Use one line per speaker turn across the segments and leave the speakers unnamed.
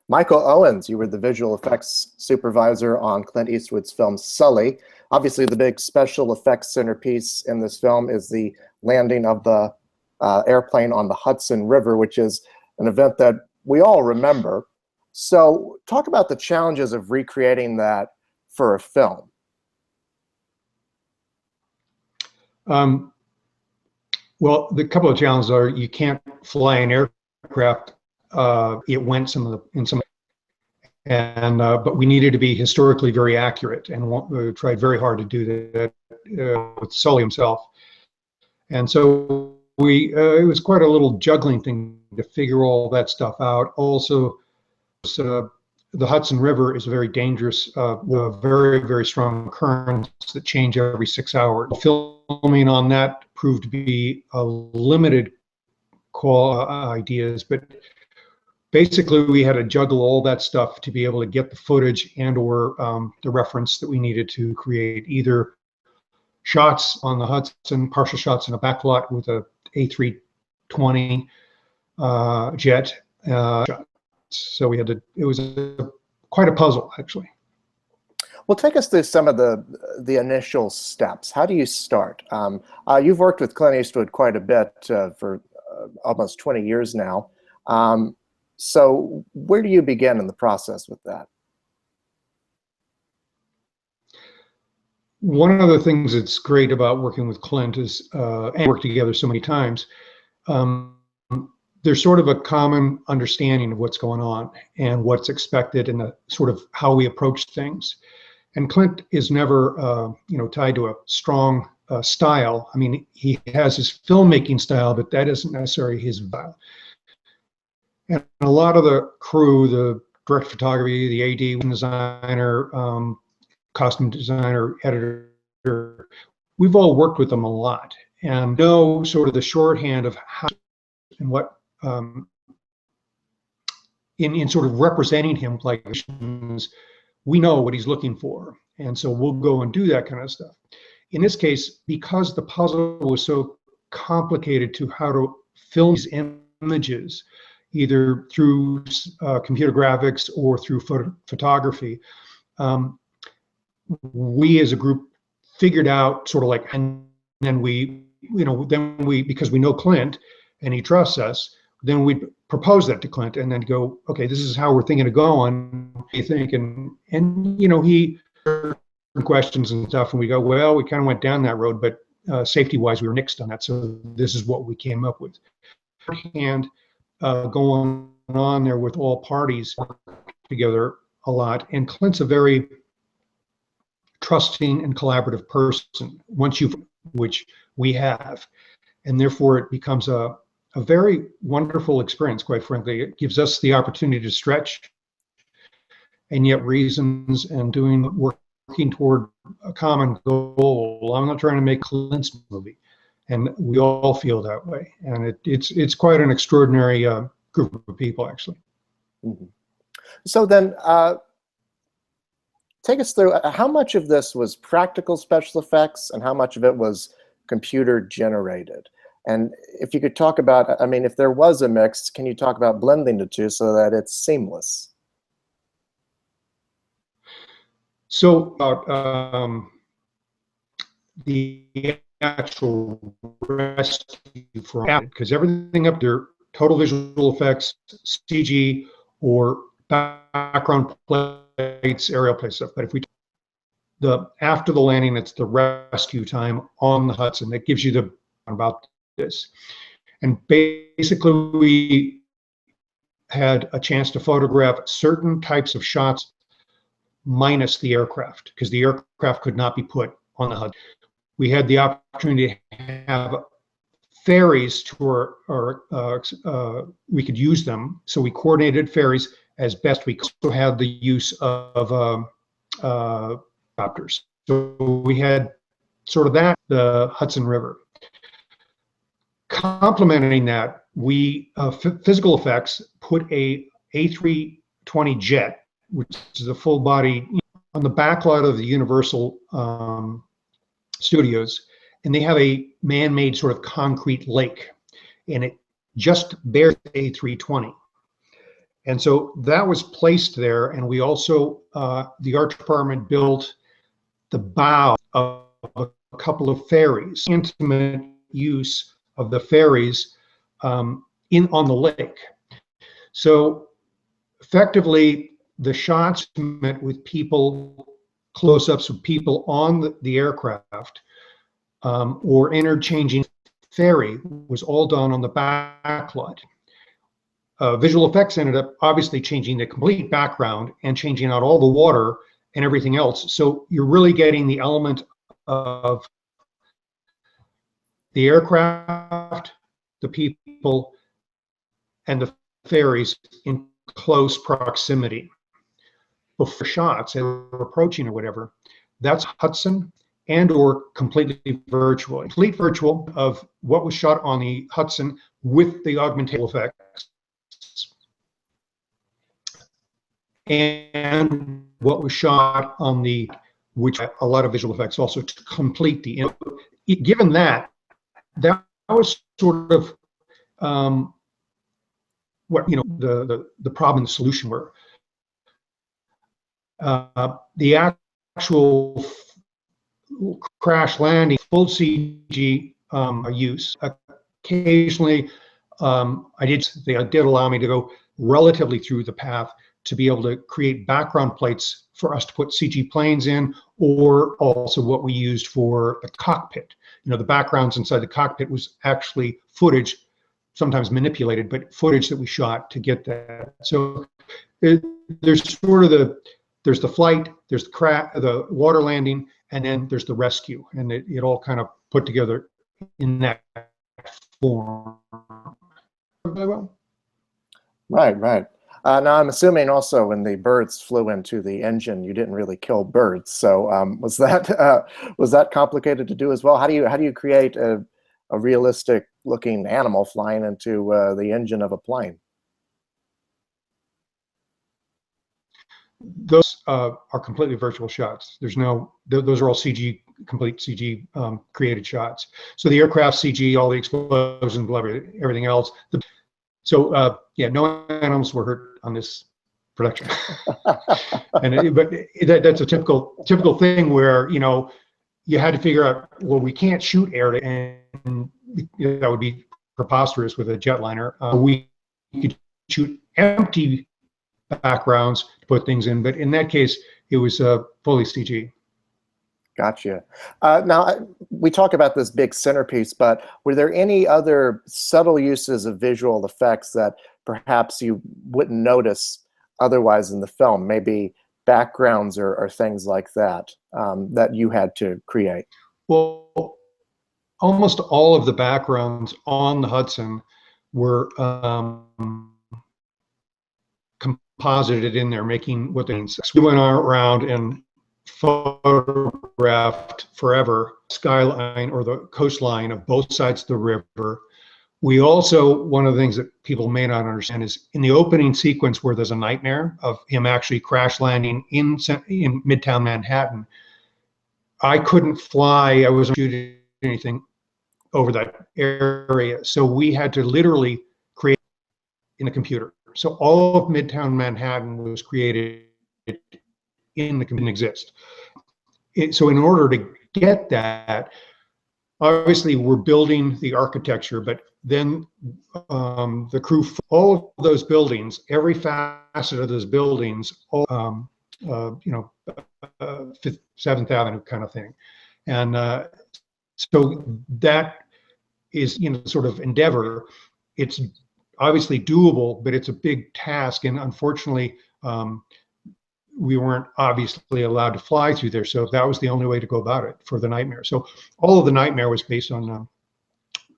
Michael Owens, you were the visual effects supervisor on Clint Eastwood's film Sully. Obviously, the big special effects centerpiece in this film is the landing of the airplane on the Hudson River, which is an event that we all remember. So talk about the challenges of recreating that for a film.
Well, the couple of challenges are you can't fly an aircraft. It went but we needed to be historically very accurate, and we tried very hard to do that with Sully himself. And so it was quite a little juggling thing to figure all that stuff out. Also, the Hudson River is a very dangerous, very, very strong currents that change every 6 hours. Filming on that proved to be a limited ideas, but basically we had to juggle all that stuff to be able to get the footage and or the reference that we needed to create either shots on the Hudson, partial shots in a backlot with a A320 jet. So we had to, it was quite a puzzle, actually.
Well, take us through some of the initial steps. How do you start? You've worked with Clint Eastwood quite a bit for almost 20 years now. So where do you begin in the process with that?
One of the things that's great about working with Clint is, and worked together so many times, there's sort of a common understanding of what's going on and what's expected and sort of how we approach things. And Clint is never, tied to a strong style. I mean, he has his filmmaking style, but that isn't necessarily his style. And a lot of the crew, the director of photography, the AD, designer, costume designer, editor, we've all worked with them a lot and know sort of the shorthand of how and what in sort of representing him, like we know what he's looking for, and so we'll go and do that kind of stuff. In this case, because the puzzle was so complicated to how to film these images, either through computer graphics or through photography, we as a group figured out sort of like, and then we, because we know Clint and he trusts us, then we propose that to Clint and then go, okay, this is how we're thinking of going. What do you think? And he questions and stuff, and we go, well, we kind of went down that road, but safety-wise, we were nixed on that. So this is what we came up with. And going on there with all parties together a lot. And Clint's a very trusting and collaborative person, which we have, and therefore it becomes a very wonderful experience, quite frankly. It gives us the opportunity to stretch and yet reasons and working toward a common goal. I'm not trying to make Clint's movie, and we all feel that way. And it's quite an extraordinary group of people, actually.
Mm-hmm. So then, take us through how much of this was practical special effects and how much of it was computer generated? And if you could talk about, I mean, if there was a mix, can you talk about blending the two so that it's seamless?
So the actual rescue because everything up there, total visual effects, CG, or background plates, aerial plate stuff. But if we after the landing, it's the rescue time on the Hudson that gives you the about this. And basically, we had a chance to photograph certain types of shots minus the aircraft, because the aircraft could not be put on the Hudson. We had the opportunity to have ferries to we could use them. So we coordinated ferries as best we could. Also had the use of helicopters. So we had sort of that, the Hudson River. Complementing that, we physical effects put a A320 jet, which is a full body, on the backlot of the Universal Studios, and they have a man-made sort of concrete lake, and it just bears A320. And so that was placed there. And we also, the art department built the bow of a couple of ferries, intimate use of the ferries on the lake. So effectively, the shots met with people, close-ups of people on the aircraft, or interchanging ferry was all done on the backlot. Visual effects ended up obviously changing the complete background and changing out all the water and everything else. So you're really getting the element of the aircraft, the people, and the ferries in close proximity. Before shots, they were approaching or whatever, that's Hudson and or completely virtual. Complete virtual of what was shot on the Hudson with the augmented effects and what was shot on the, which a lot of visual effects also to complete the, given that was sort of what, you know, the problem and the solution were. The actual crash landing, full CG use. Occasionally, they did allow me to go relatively through the path to be able to create background plates for us to put CG planes in, or also what we used for the cockpit. You know, the backgrounds inside the cockpit was actually footage, sometimes manipulated, but footage that we shot to get that. So there's sort of there's the flight, there's the water landing, and then there's the rescue, and it all kind of put together in that form.
Right. Now I'm assuming also when the birds flew into the engine, you didn't really kill birds. So was that complicated to do as well? How do you create a realistic looking animal flying into the engine of a plane?
Those are completely virtual shots. Those are all CG, complete CG created shots. So the aircraft CG, all the explosions, everything else. So yeah, no animals were hurt on this production. But that's a typical thing where, you know, you had to figure out, well, we can't shoot air, and that would be preposterous with a jetliner. We could shoot empty backgrounds to put things in, but in that case, it was fully CG.
Gotcha. Now, we talk about this big centerpiece, but were there any other subtle uses of visual effects that perhaps you wouldn't notice otherwise in the film? Maybe backgrounds or things like that that you had to create?
Well, almost all of the backgrounds on the Hudson were composited in there, making what they mean. We went around and photographed forever skyline or the coastline of both sides of the river. We also, one of the things that people may not understand is in the opening sequence where there's a nightmare of him actually crash landing in Midtown Manhattan, I couldn't fly, I wasn't shooting anything over that area. So we had to literally create in a computer. So all of Midtown Manhattan was created in the computer, didn't exist. So in order to get that, obviously we're building the architecture, but then the crew, all of those buildings, every facet of those buildings, all, you know, 5th, 7th Avenue kind of thing. And so that is, you know, sort of endeavor. It's obviously doable, but it's a big task. And unfortunately, we weren't obviously allowed to fly through there. So that was the only way to go about it for the nightmare. So all of the nightmare was based on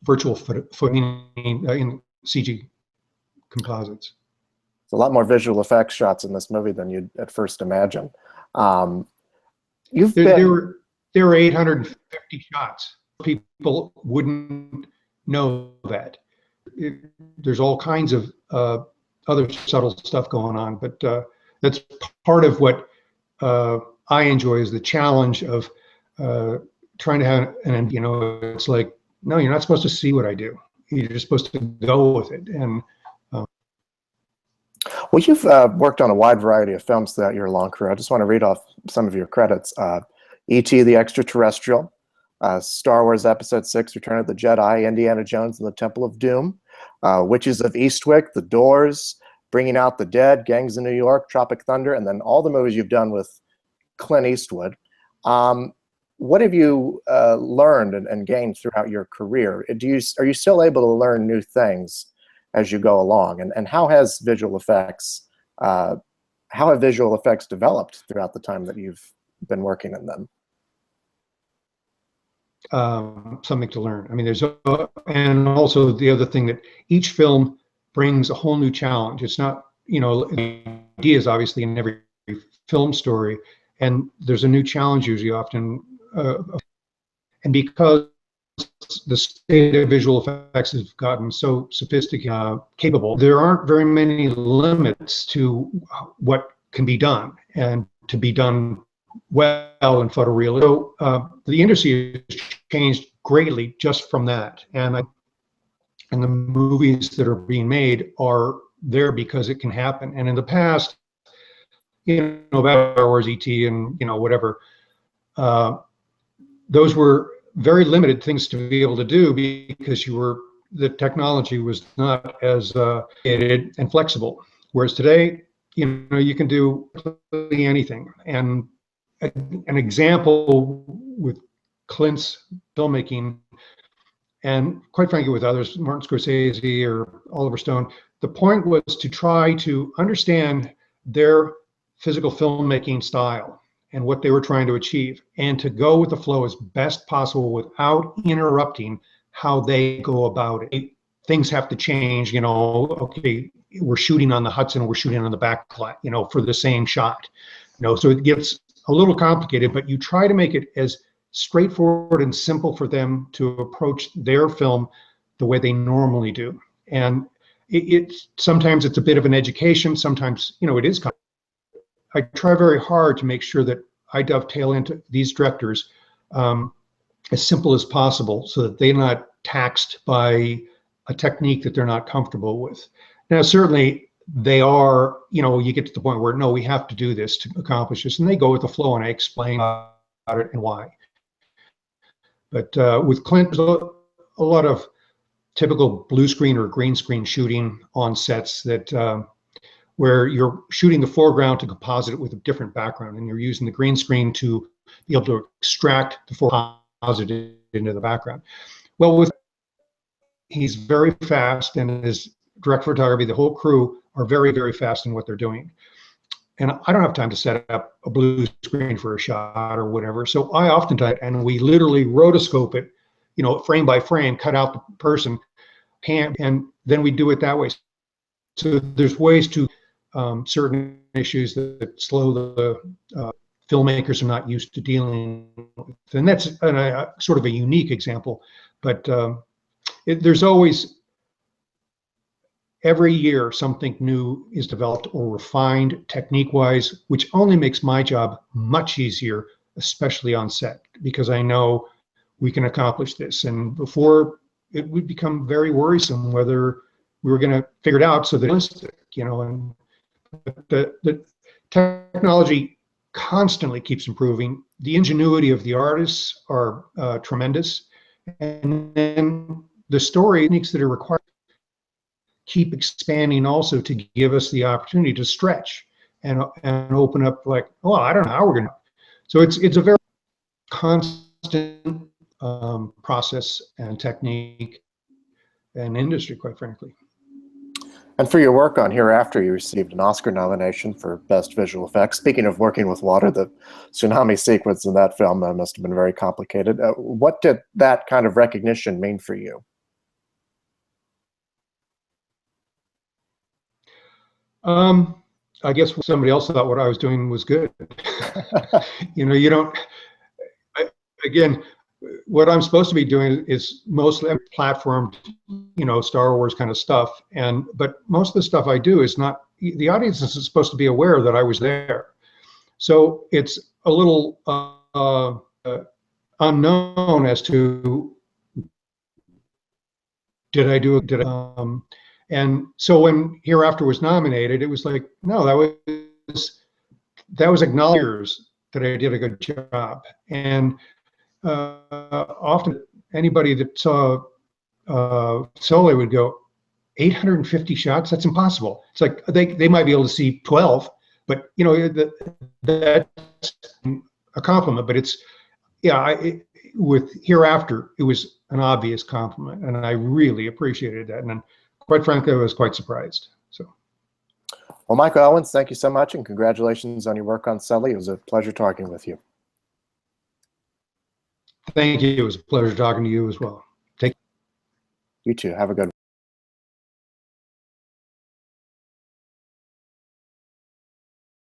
virtual footing in CG composites.
It's a lot more visual effects shots in this movie than you'd at first imagine. There
were 850 shots. People wouldn't know that. There's all kinds of other subtle stuff going on, but that's part of what I enjoy is the challenge of trying to have, and you know, it's like, no, you're not supposed to see what I do. You're just supposed to go with it. And
Well, you've worked on a wide variety of films throughout your long career. I just want to read off some of your credits. E.T. the Extraterrestrial, Star Wars Episode 6, Return of the Jedi, Indiana Jones and the Temple of Doom, Witches of Eastwick, The Doors, Bringing Out the Dead, Gangs in New York, Tropic Thunder, and then all the movies you've done with Clint Eastwood. What have you learned and gained throughout your career? Are you still able to learn new things as you go along? And how has visual effects, how have visual effects developed throughout the time that you've been working in them?
Something to learn. I mean, and also the other thing that each film brings a whole new challenge. It's not, ideas obviously in every film story, and there's a new challenge usually often. And because the state of visual effects has gotten so sophisticated, capable, there aren't very many limits to what can be done and to be done well in photorealism. So the industry has changed greatly just from that, and the movies that are being made are there because it can happen. And in the past, about Star Wars, ET, and whatever, those were very limited things to be able to do because the technology was not as and flexible. Whereas today, you can do anything. And an example with Clint's filmmaking, and quite frankly with others, Martin Scorsese or Oliver Stone, the point was to try to understand their physical filmmaking style and what they were trying to achieve, and to go with the flow as best possible without interrupting how they go about it. Things have to change, okay, we're shooting on the Hudson, we're shooting on the back, for the same shot. So it gets a little complicated, but you try to make it as straightforward and simple for them to approach their film the way they normally do. And sometimes it's a bit of an education, sometimes, it is complicated. I try very hard to make sure that I dovetail into these directors as simple as possible so that they're not taxed by a technique that they're not comfortable with. Now, certainly they are, you get to the point where, no, we have to do this to accomplish this, and they go with the flow, and I explain about it and why. But with Clint, there's a lot of typical blue screen or green screen shooting on sets that where you're shooting the foreground to composite it with a different background, and you're using the green screen to be able to extract the foreground into the background. Well, he's very fast, and his direct photography, the whole crew are very, very fast in what they're doing. And I don't have time to set up a blue screen for a shot or whatever. So I oftentimes, and we literally rotoscope it, frame by frame, cut out the person, and then we do it that way. So there's ways to certain issues that slow the filmmakers are not used to dealing with. And that's sort of a unique example, but there's always, every year something new is developed or refined technique-wise, which only makes my job much easier, especially on set, because I know we can accomplish this. And before, it would become very worrisome whether we were going to figure it out so that it's, and the technology constantly keeps improving. The ingenuity of the artists are tremendous, and then the story techniques that are required keep expanding also to give us the opportunity to stretch and open up, like, oh, I don't know how we're going to. So it's a very constant process and technique and industry, quite frankly.
And for your work on Hereafter, you received an Oscar nomination for Best Visual Effects. Speaking of working with water, the tsunami sequence in that film must have been very complicated. What did that kind of recognition mean for you?
I guess somebody else thought what I was doing was good. You don't, again, what I'm supposed to be doing is mostly platform, Star Wars kind of stuff. But most of the stuff I do is not, the audience is supposed to be aware that I was there. So it's a little unknown as to, did I do it? And so when Hereafter was nominated, it was like, no, that was acknowledgers that I did a good job. And often anybody that saw Sully would go, 850 shots? That's impossible. It's like they might be able to see 12, but you know that's a compliment. But it's with Hereafter, it was an obvious compliment, and I really appreciated that. And then, quite frankly, I was quite surprised. So,
well, Michael Owens, thank you so much, and congratulations on your work on Sully. It was a pleasure talking with you.
Thank you. It was a pleasure talking to you as well.
You too. Have a good one.